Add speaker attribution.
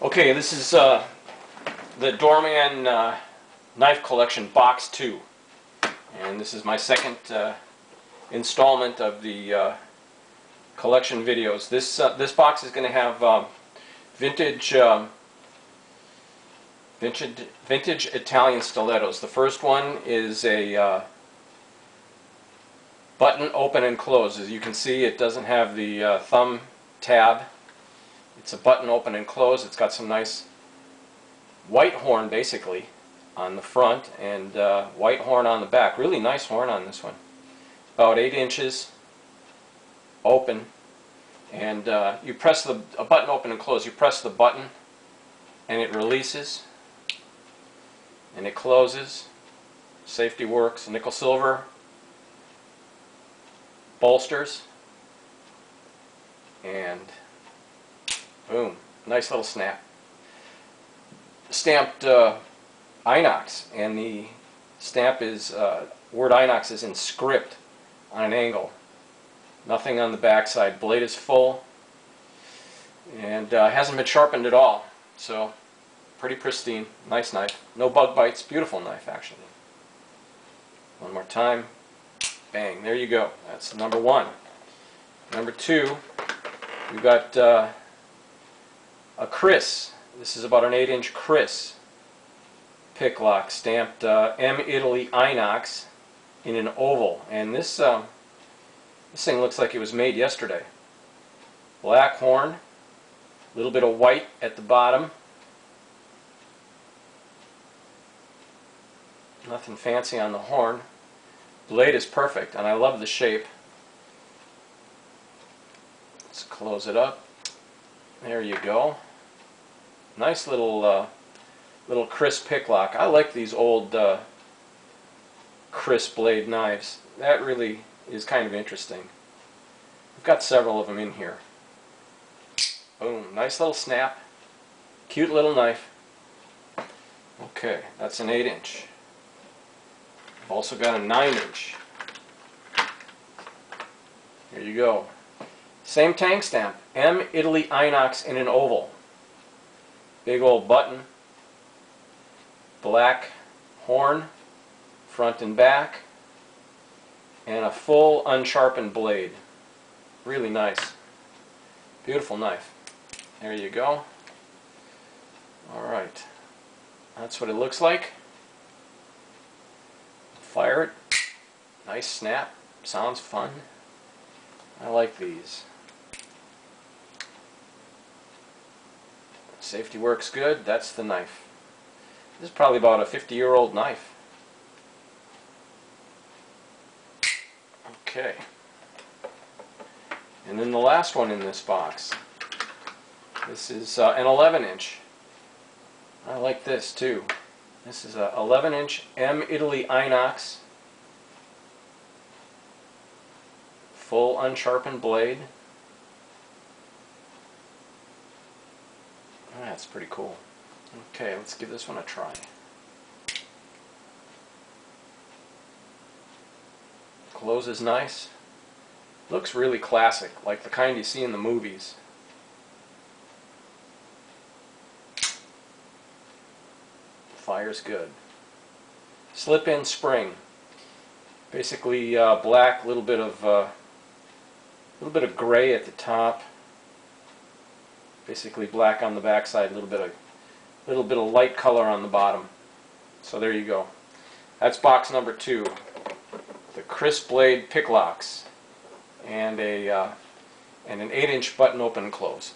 Speaker 1: Okay, this is the Doormann knife collection box 2, and this is my second installment of the collection videos. This box is going to have vintage Italian stilettos. The first one is a button open and close. As you can see, it doesn't have the thumb tab. It's a button open and close. It's got some nice white horn basically on the front and white horn on the back. Really nice horn on this one. About 8 inches open, and you press a button open and close. You press the button and it releases and it closes. Safety works. Nickel silver bolsters, and boom, nice little snap. Stamped inox, and the stamp is word inox is in script on an angle. Nothing on the back side. Blade is full and hasn't been sharpened at all, so pretty pristine. Nice knife. No bug bites. Beautiful knife, actually. One more time. Bang. There you go. That's number 1. Number 2, we've got a kriss. This is about an 8-inch kriss picklock, stamped M Italy inox in an oval, and this thing looks like it was made yesterday. Black horn, a little bit of white at the bottom. Nothing fancy on the horn. Blade is perfect, and I love the shape. Let's close it up. There you go. Nice little kriss picklock. I like these old kriss blade knives. That really is kind of interesting. I've got several of them in here. Boom. Nice little snap. Cute little knife. Okay, that's an 8-inch. I've also got a 9-inch. There you go. Same tang stamp. M Italy inox in an oval. Big old button. Black horn, front and back, and a full unsharpened blade. Really nice. Beautiful knife. There you go. Alright. That's what it looks like. Fire it. Nice snap. Sounds fun. I like these. Safety works good. That's the knife. This is probably about a 50-year-old knife. Okay. And then the last one in this box. This is an 11-inch. I like this too. This is a 11-inch M Italy inox. Full unsharpened blade. That's pretty cool. Okay, let's give this one a try. Closes nice. Looks really classic, like the kind you see in the movies. Fire's good. Slip-in spring. Basically black, little bit of gray at the top. Basically black on the backside, a little bit of light color on the bottom. So there you go. That's box number 2. The Switchblade picklocks and an 8-inch button open and close.